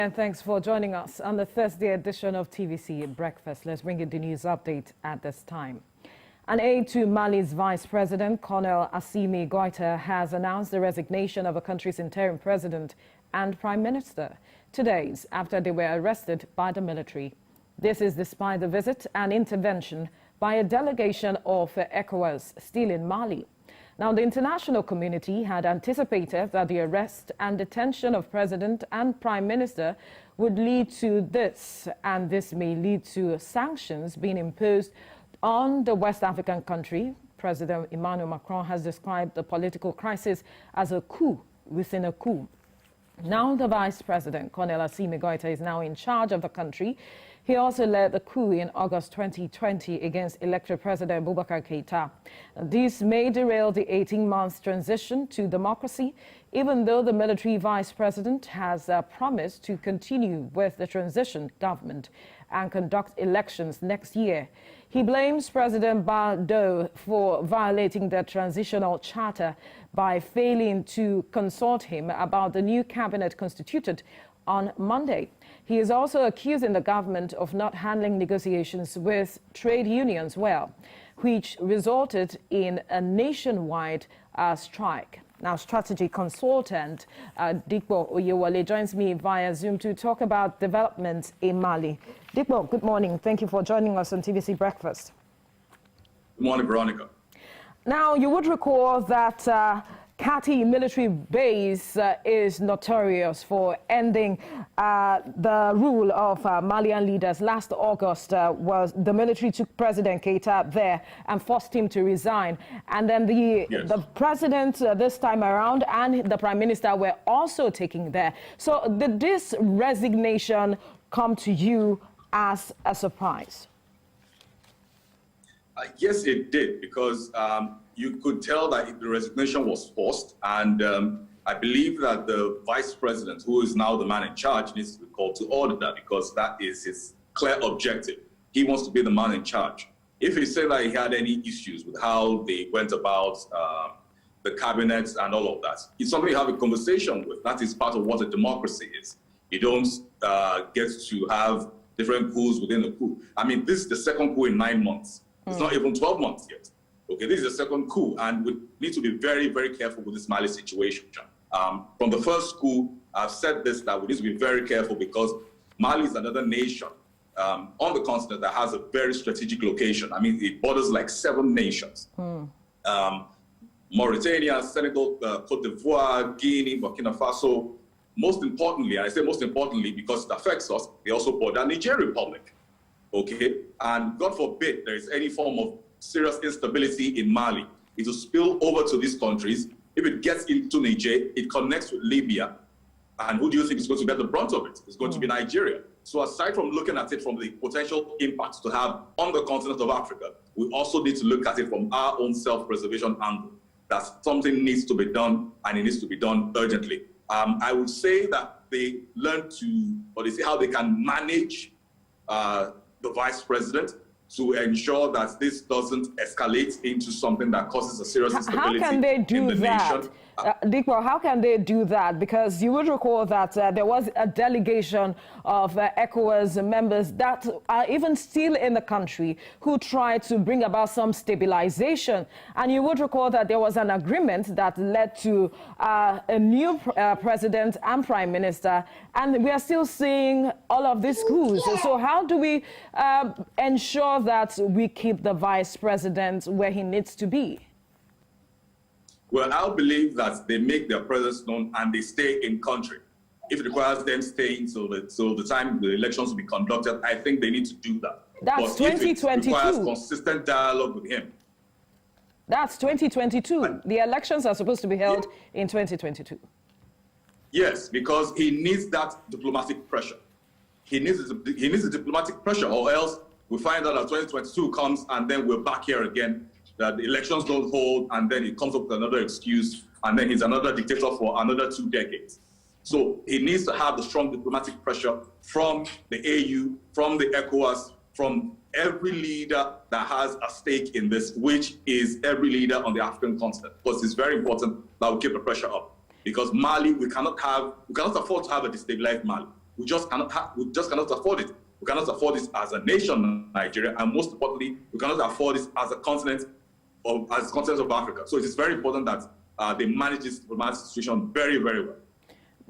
And thanks for joining us on the Thursday edition of TVC Breakfast. Let's bring you the news update at this time. An aide to Mali's Vice President, Colonel Assimi Goïta, has announced the resignation of the country's interim president and prime minister 2 days after they were arrested by the military. This is despite the visit and intervention by a delegation of ECOWAS still in Mali. Now, the international community had anticipated that the arrest and detention of President and Prime Minister would lead to this, and this may lead to sanctions being imposed on the West African country. President Emmanuel Macron has described the political crisis as a coup within a coup. Now the Vice President, Colonel Assimi Goïta, is now in charge of the country. He also led the coup in August 2020 against elected President Boubacar Keïta. This may derail the 18-month transition to democracy, even though the military vice president has promised to continue with the transition government and conduct elections next year. He blames President Bardo for violating the transitional charter by failing to consult him about the new cabinet constituted on Monday. He is also accusing the government of not handling negotiations with trade unions well, which resulted in a nationwide strike. Now, strategy consultant Dikbo Oyewole joins me via Zoom to talk about developments in Mali. Dikbo, good morning. Thank you for joining us on TVC Breakfast. Good morning, Veronica. Now, you would recall that Kati military base is notorious for ending the rule of Malian leaders. Last August, was the military took President Keïta there and forced him to resign. And then the president this time around and the prime minister were also taken there. So did this resignation come to you as a surprise? Yes, it did, because you could tell that the resignation was forced, and I believe that the vice president, who is now the man in charge, needs to be called to order that, because that is his clear objective. He wants to be the man in charge. If he said that he had any issues with how they went about the cabinets and all of that, it's something you have a conversation with. That is part of what a democracy is. You don't get to have different coups within a coup. I mean, this is the second coup in 9 months. It's not even 12 months yet. Okay, this is the second coup, and we need to be very, very careful with this Mali situation. From the first coup, I've said this, that we need to be very careful, because Mali is another nation on the continent that has a very strategic location. I mean, it borders like 7 nations. Mauritania, Senegal, Cote d'Ivoire, Guinea, Burkina Faso. Most importantly, and I say most importantly because it affects us, they also border Niger Republic. Okay, and God forbid there is any form of serious instability in Mali, it will spill over to these countries. If it gets into Niger, it connects with Libya. And who do you think is going to get the brunt of it? It's going to be Nigeria. So aside from looking at it from the potential impacts to have on the continent of Africa, we also need to look at it from our own self-preservation angle. That something needs to be done, and it needs to be done urgently. I would say that they learn to, or they see how they can manage the vice president to ensure that this doesn't escalate into something that causes a serious instability in the nation. How can they do that? Dikbo, how can they do that? Because you would recall that there was a delegation of ECOWAS members that are even still in the country who tried to bring about some stabilization. And you would recall that there was an agreement that led to a new president and prime minister. And we are still seeing all of these coups. So how do we ensure that we keep the vice president where he needs to be? Well, I believe that they make their presence known and they stay in country. If it requires them staying till the time the elections will be conducted, I think they need to do that. That's 2022. If it requires consistent dialogue with him. That's 2022. The elections are supposed to be held in 2022. Yes, because he needs that diplomatic pressure. He needs the diplomatic pressure, or else we find out that 2022 comes and then we're back here again, that the elections don't hold, and then he comes up with another excuse, and then he's another dictator for another 2 decades. So he needs to have the strong diplomatic pressure from the AU, from the ECOWAS, from every leader that has a stake in this, which is every leader on the African continent. Because it's very important that we keep the pressure up. Because Mali, we cannot afford to have a destabilized Mali. We just cannot afford it. We cannot afford this as a nation, Nigeria, and most importantly, we cannot afford this as a continent of Africa. So it is very important that they manage this diplomatic situation very, very well.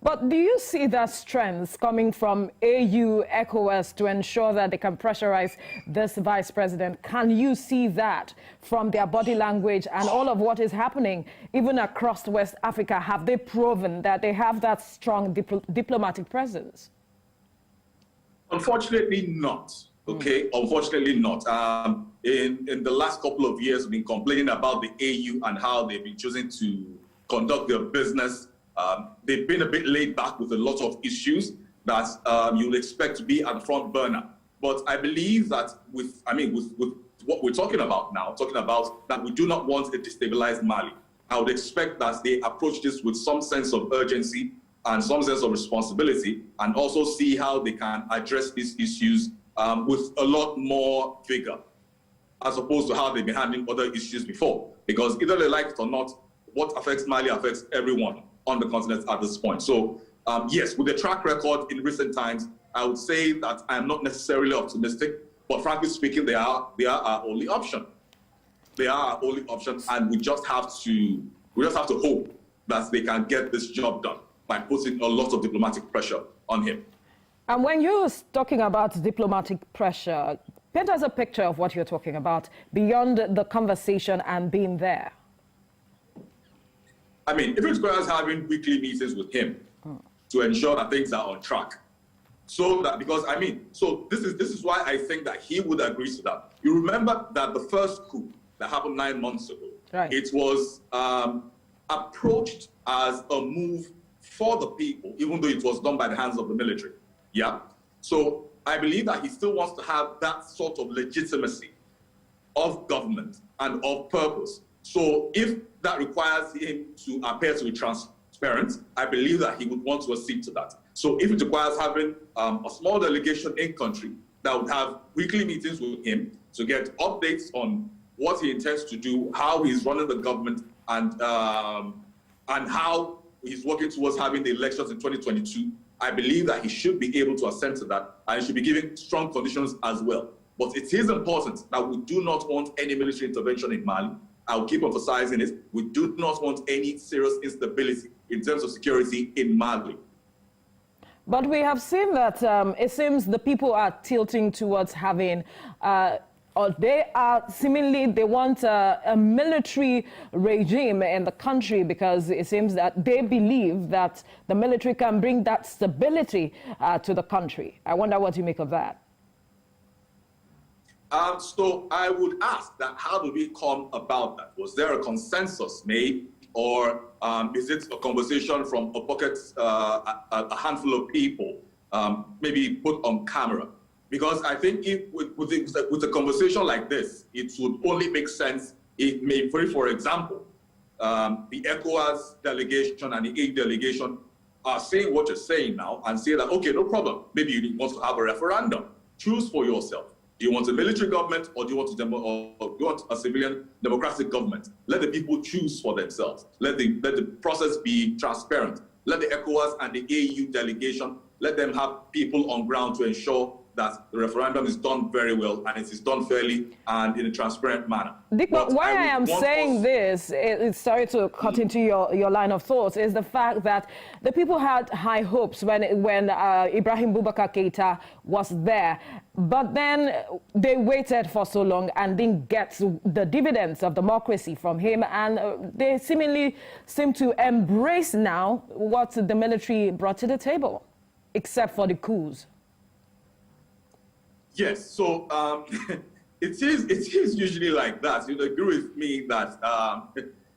But do you see that strength coming from AU, ECOWAS to ensure that they can pressurize this vice president? Can you see that from their body language and all of what is happening, even across West Africa? Have they proven that they have that strong diplomatic presence? Unfortunately not, okay? Unfortunately not. In the last couple of years, we've been complaining about the AU and how they've been choosing to conduct their business. They've been a bit laid back with a lot of issues that you'll expect to be at the front burner. But I believe that with what we're talking about now, talking about that we do not want a destabilized Mali, I would expect that they approach this with some sense of urgency and some sense of responsibility, and also see how they can address these issues with a lot more vigor, as opposed to how they've been handling other issues before. Because either they like it or not, what affects Mali affects everyone on the continent at this point. So yes, with the track record in recent times, I would say that I'm not necessarily optimistic, but frankly speaking, they are our only option. They are our only option, and we just have to hope that they can get this job done by putting a lot of diplomatic pressure on him. And when you're talking about diplomatic pressure, paint us a picture of what you're talking about beyond the conversation and being there. I mean, if it requires having weekly meetings with him to ensure that things are on track, so that this is why I think that he would agree to that. You remember that the first coup that happened 9 months ago, right, it was approached as a move for the people, even though it was done by the hands of the military. Yeah. So I believe that he still wants to have that sort of legitimacy of government and of purpose. So if that requires him to appear to be transparent, I believe that he would want to accede to that. So if it requires having a small delegation in country that would have weekly meetings with him to get updates on what he intends to do, how he's running the government, and how he's working towards having the elections in 2022, I believe that he should be able to assent to that, and he should be giving strong conditions as well. But it is important that we do not want any military intervention in Mali. I'll keep emphasizing it. We do not want any serious instability in terms of security in Mali. But we have seen that it seems the people are tilting towards having, or they want a military regime in the country, because it seems that they believe that the military can bring that stability to the country. I wonder what you make of that. So I would ask that, how did we come about that? Was there a consensus made, or is it a conversation from a pocket, a handful of people, maybe put on camera? Because I think with a conversation like this, it would only make sense if, for example, the ECOWAS delegation and the AU delegation are saying what you're saying now and say that, okay, no problem, maybe you want to have a referendum. Choose for yourself. Do you want a military government, or do you want a civilian democratic government? Let the people choose for themselves. Let the process be transparent. Let the ECOWAS and the AU delegation, let them have people on ground to ensure that the referendum is done very well and it is done fairly and in a transparent manner. But why I am saying this, sorry to cut into your line of thoughts, is the fact that the people had high hopes when Ibrahim Boubacar Keïta was there. But then they waited for so long and didn't get the dividends of democracy from him. And they seemingly seem to embrace now what the military brought to the table, except for the coups. Yes, so it is usually like that. You'd agree with me that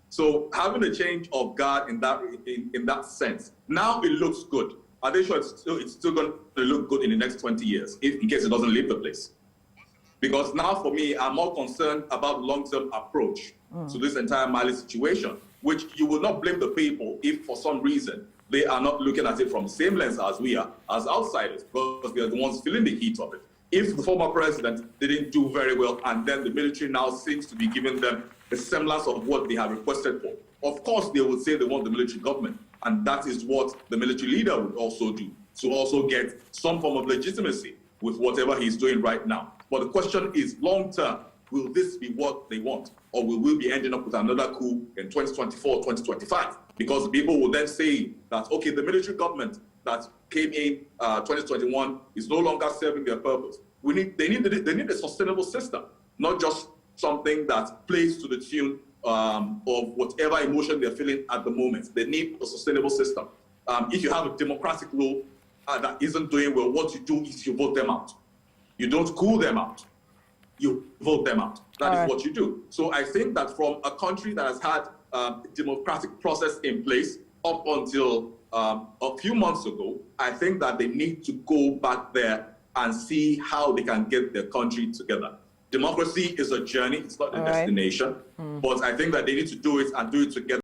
so having a change of guard in that sense, now it looks good. Are they sure it's still going to look good in the next 20 years, in case it doesn't leave the place? Because now, for me, I'm more concerned about long-term approach to this entire Mali situation, which you will not blame the people if, for some reason, they are not looking at it from the same lens as we are, as outsiders, because we are the ones feeling the heat of it. If the former president didn't do very well, and then the military now seems to be giving them a semblance of what they have requested for, of course they would say they want the military government, and that is what the military leader would also do. to also get some form of legitimacy with whatever he's doing right now. But the question is, long term, will this be what they want? Or will we be ending up with another coup in 2024, 2025? Because people will then say that, okay, the military government that came in 2021 is no longer serving their purpose. They need a sustainable system, not just something that plays to the tune of whatever emotion they're feeling at the moment. They need a sustainable system. If you have a democratic law that isn't doing well, what you do is you vote them out. You don't cool them out. You vote them out. That is what you do. So I think that from a country that has had a democratic process in place up until a few months ago, I think that they need to go back there and see how they can get their country together. Democracy is a journey, it's not a destination. But I think that they need to do it and do it together.